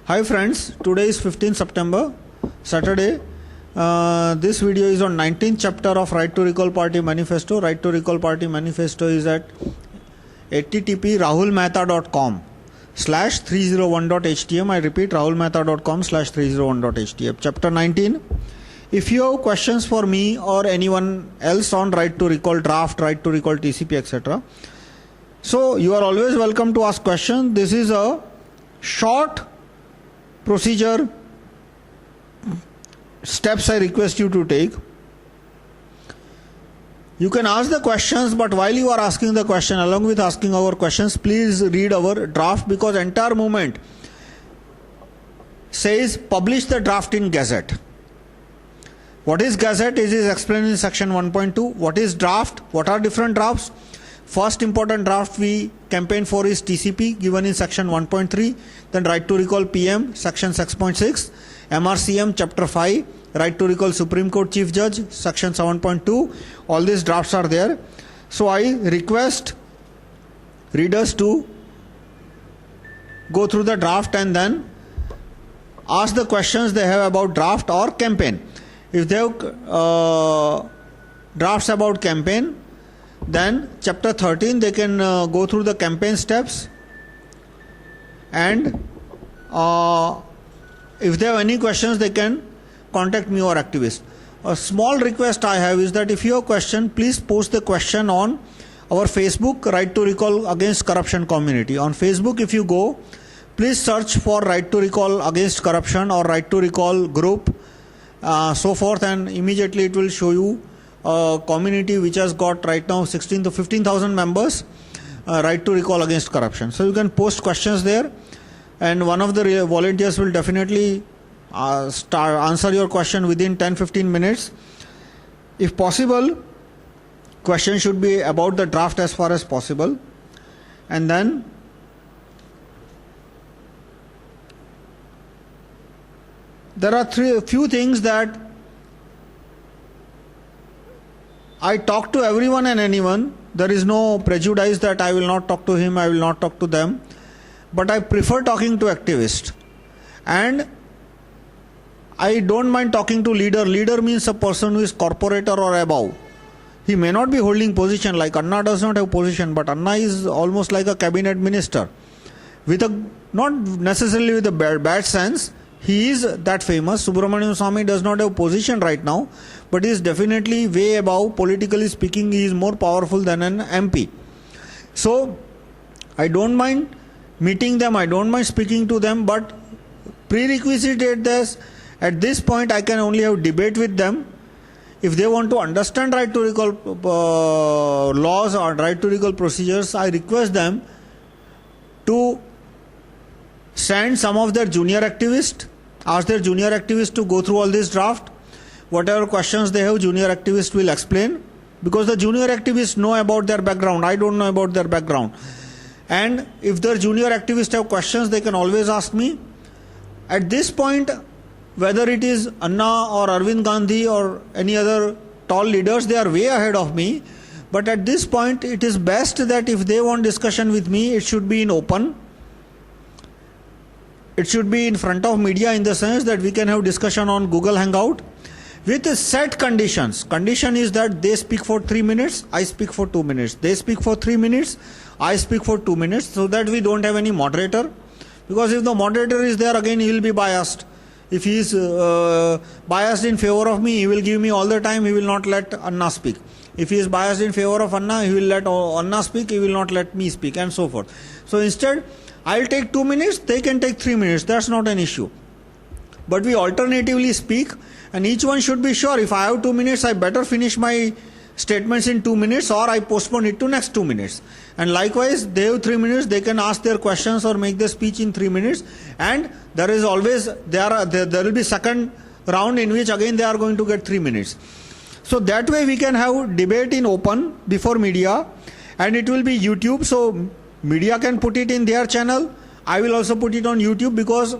Hi friends, today is 15th September, Saturday. This video is on 19th chapter of Right to Recall Party Manifesto. Right to Recall Party Manifesto is at http rahulmehta.com/301.htm. I repeat, rahulmehta.com/301.htm. Chapter 19. If you have questions for me or anyone else on Right to Recall draft, Right to Recall TCP, etc., so you are always welcome to ask questions. This is a short procedure steps I request you to take. You can ask the questions, but while you are asking the question, along with asking our questions, please read our draft, because entire movement says publish the draft in Gazette. What is Gazette? It is explained in section 1.2. What is draft? What are different drafts? First important draft we campaign for is TCP, given in section 1.3. Then Right to Recall PM, section 6.6. MRCM, chapter 5. Right to Recall Supreme Court Chief Judge, section 7.2. All these drafts are there. So I request readers to go through the draft and then ask the questions they have about draft or campaign. If they have drafts about campaign, then chapter 13 they can go through the campaign steps, and if they have any questions they can contact me or activist. A small request I have is that if you have a question, please post the question on our Facebook Right to Recall Against Corruption community. On Facebook, if you go, please search for Right to Recall Against Corruption or Right to Recall group, so forth, and immediately it will show you a community which has got right now 16 to 15,000 members, Right to Recall Against Corruption. So you can post questions there, and one of the volunteers will definitely answer your question within 10-15 minutes. If possible, question should be about the draft as far as possible. And then there are few things that I talk to everyone and anyone. There is no prejudice that I will not talk to him, I will not talk to them. But I prefer talking to activists. And I don't mind talking to leader. Leader means a person who is corporator or above. He may not be holding position, like Anna does not have position, but Anna is almost like a cabinet minister. With a, not necessarily with a bad sense, he is that famous. Subramanian Swamy does not have position right now, but he is definitely way above. Politically speaking, he is more powerful than an MP. So I don't mind meeting them, I don't mind speaking to them, but prerequisite at this point I can only have debate with them. If they want to understand Right to Recall laws or Right to Recall procedures, I request them to send some of their junior activists, ask their junior activists to go through all this draft. Whatever questions they have, junior activists will explain, because the junior activists know about their background. I don't know about their background. And if the junior activists have questions, they can always ask me. At this point, whether it is Anna or Arvind Gandhi or any other tall leaders, they are way ahead of me. But at this point, it is best that if they want discussion with me, it should be in open. It should be in front of media, in the sense that we can have discussion on Google Hangout with set conditions. Condition is that they speak for 3 minutes, I speak for 2 minutes. They speak for 3 minutes, I speak for 2 minutes, so that we don't have any moderator. Because if the moderator is there, again he will be biased. If he is biased in favor of me, he will give me all the time, he will not let Anna speak. If he is biased in favor of Anna, he will let Anna speak, he will not let me speak, and so forth. So instead, I will take 2 minutes, they can take 3 minutes, that's not an issue. But we alternatively speak, and each one should be sure, if I have 2 minutes, I better finish my statements in 2 minutes, or I postpone it to next 2 minutes. And likewise, they have 3 minutes, they can ask their questions or make their speech in 3 minutes. And there is always, there will be second round in which again they are going to get 3 minutes. So that way we can have debate in open before media, and it will be YouTube, so media can put it in their channel. I will also put it on YouTube, because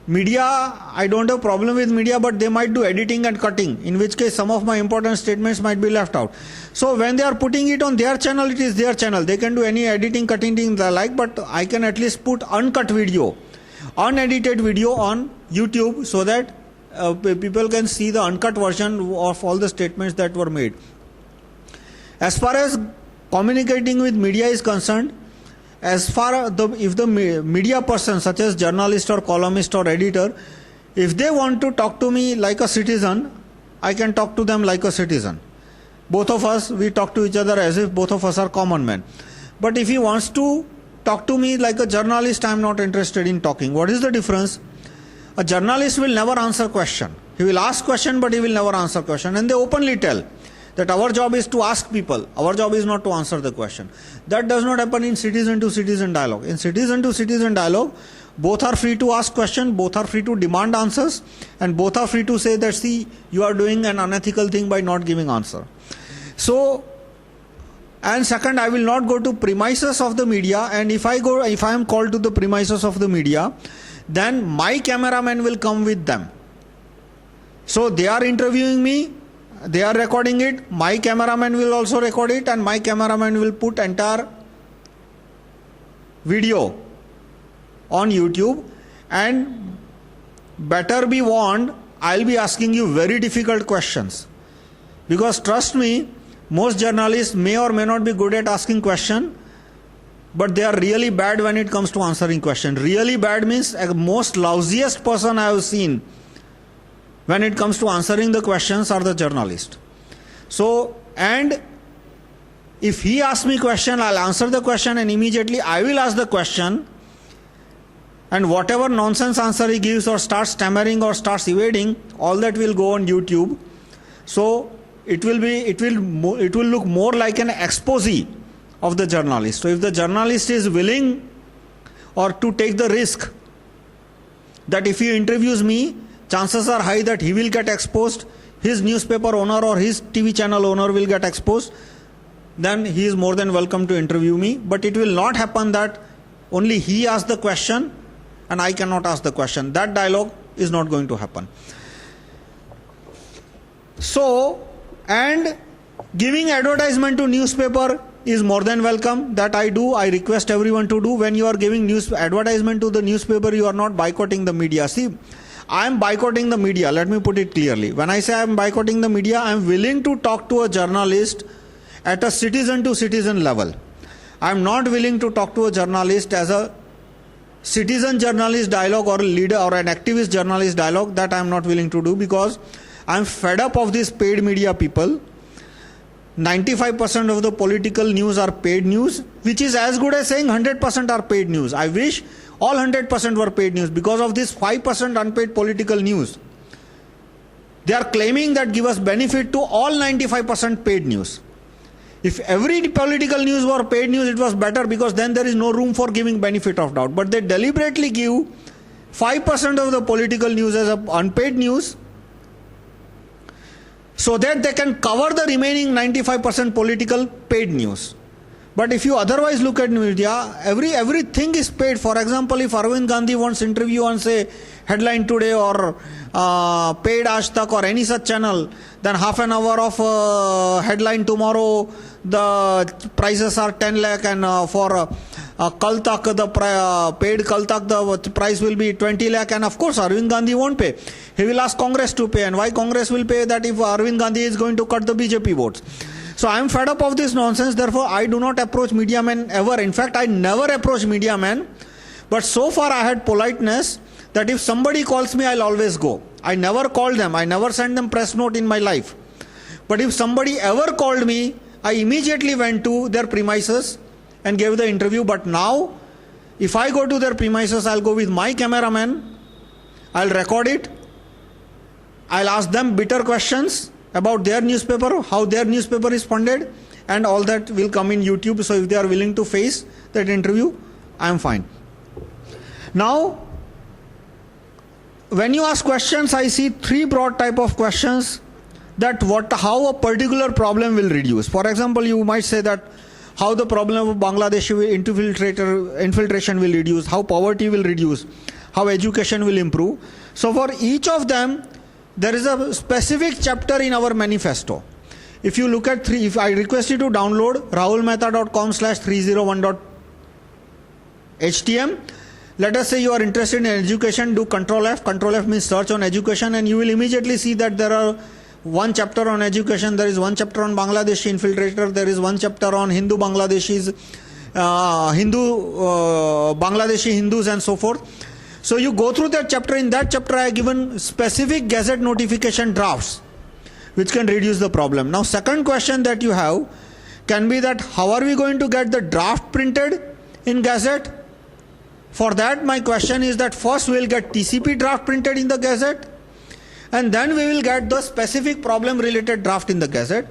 media, I don't have problem with media, but they might do editing and cutting, in which case some of my important statements might be left out. So when they are putting it on their channel, it is their channel. They can do any editing, cutting they like, but I can at least put uncut video unedited video on YouTube so that people can see the uncut version of all the statements that were made. As far as communicating with media is concerned, as far as if the media person such as journalist or columnist or editor, if they want to talk to me like a citizen, I can talk to them like a citizen. Both of us, we talk to each other as if both of us are common men. But if he wants to talk to me like a journalist, I am not interested in talking. What is the difference? A journalist will never answer question. He will ask question, but he will never answer question. And they openly tell that our job is to ask people. Our job is not to answer the question. That does not happen in citizen to citizen dialogue. In citizen to citizen dialogue, both are free to ask questions, both are free to demand answers, and both are free to say that, see, you are doing an unethical thing by not giving answer. So, and second, I will not go to premises of the media, and if I am called to the premises of the media, then my cameraman will come with them. So they are interviewing me, they are recording it, my cameraman will also record it, and my cameraman will put entire video on YouTube. And better be warned, I'll be asking you very difficult questions. Because trust me, most journalists may or may not be good at asking questions, but they are really bad when it comes to answering questions. Really bad means the most lousiest person I have seen when it comes to answering the questions are the journalists. So, and if he asks me question, I'll answer the question, and immediately I will ask the question, and whatever nonsense answer he gives or starts stammering or starts evading, all that will go on YouTube. So it will look more like an expose of the journalist. So if the journalist is willing or to take the risk that if he interviews me, chances are high that he will get exposed, his newspaper owner or his TV channel owner will get exposed, then he is more than welcome to interview me. But it will not happen that only he asks the question and I cannot ask the question. That dialogue is not going to happen. So, and giving advertisement to newspaper is more than welcome. That I do. I request everyone to do. When you are giving advertisement to the newspaper, you are not boycotting the media. See, I am boycotting the media. Let me put it clearly. When I say I am boycotting the media, I am willing to talk to a journalist at a citizen to citizen level. I am not willing to talk to a journalist as a citizen journalist dialogue or a leader or an activist journalist dialogue. That I am not willing to do, because I am fed up of these paid media people. 95% of the political news are paid news, which is as good as saying 100% are paid news. I wish all 100% were paid news. Because of this 5% unpaid political news, they are claiming that give us benefit to all 95% paid news. If every political news were paid news, it was better, because then there is no room for giving benefit of doubt. But they deliberately give 5% of the political news as unpaid news, so that they can cover the remaining 95% political paid news. But if you otherwise look at media, everything is paid. For example, if Arvind Gandhi wants interview on, say, Headline Today or Paid Aaj Tak or any such channel, then half an hour of Headline Tomorrow, the prices are 10 lakh, and for Kal Tak, the paid Kal Tak, the price will be 20 lakh, and of course Arvind Gandhi won't pay. He will ask Congress to pay. And why Congress will pay? That if Arvind Gandhi is going to cut the BJP votes. So I am fed up of this nonsense. Therefore, I do not approach media men ever. In fact, I never approach media men. But so far I had politeness that if somebody calls me, I'll always go. I never called them. I never sent them press note in my life. But if somebody ever called me, I immediately went to their premises and gave the interview. But now, if I go to their premises, I'll go with my cameraman. I'll record it. I'll ask them bitter questions about their newspaper, how their newspaper is funded, and all that will come in YouTube. So if they are willing to face that interview, I am fine. Now, when you ask questions, I see three broad type of questions. That how a particular problem will reduce. For example, you might say that how the problem of Bangladeshi infiltration will reduce, how poverty will reduce, how education will improve. So for each of them, there is a specific chapter in our manifesto. If you look at if I request you to download rahulmehta.com/301.htm, Let us say you are interested in education, do Control F. Control F means search on education, and you will immediately see that there are one chapter on education, there is one chapter on Bangladeshi infiltrator, there is one chapter on Hindu Bangladeshis, Bangladeshi Hindus, and so forth. So you go through that chapter. In that chapter I have given specific gazette notification drafts which can reduce the problem. Now second question that you have can be that how are we going to get the draft printed in gazette? For that my question is that first we will get TCP draft printed in the gazette, and then we will get the specific problem related draft in the gazette.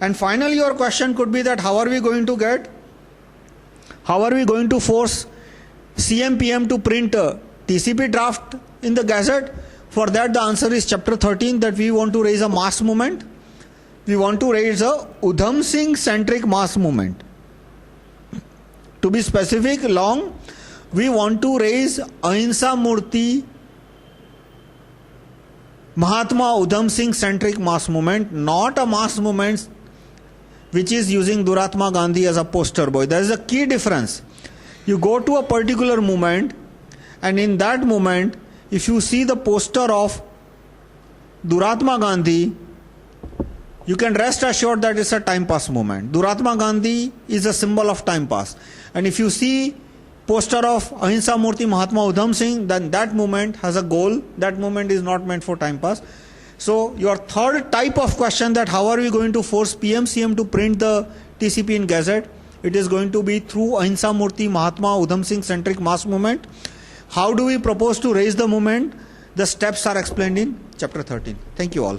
And finally your question could be that how are we going to force CMPM to print TCP draft in the gazette? For that the answer is chapter 13, that we want to raise a mass movement. We want to raise a Udham Singh centric mass movement. To be specific, long, we want to raise Ahimsa Murti Mahatma Udham Singh centric mass movement, not a mass movement which is using Duratma Gandhi as a poster boy. There is a key difference. You go to a particular movement, and in that movement, if you see the poster of Duratma Gandhi, you can rest assured that it's a time pass movement. Duratma Gandhi is a symbol of time pass. And if you see poster of Ahimsa Murti Mahatma Udham Singh, then that movement has a goal. That movement is not meant for time pass. So your third type of question, that how are we going to force PMCM to print the TCP in gazette? It is going to be through Ahimsa Murti Mahatma Udham Singh centric mass movement. How do we propose to raise the movement? The steps are explained in chapter 13. Thank you all.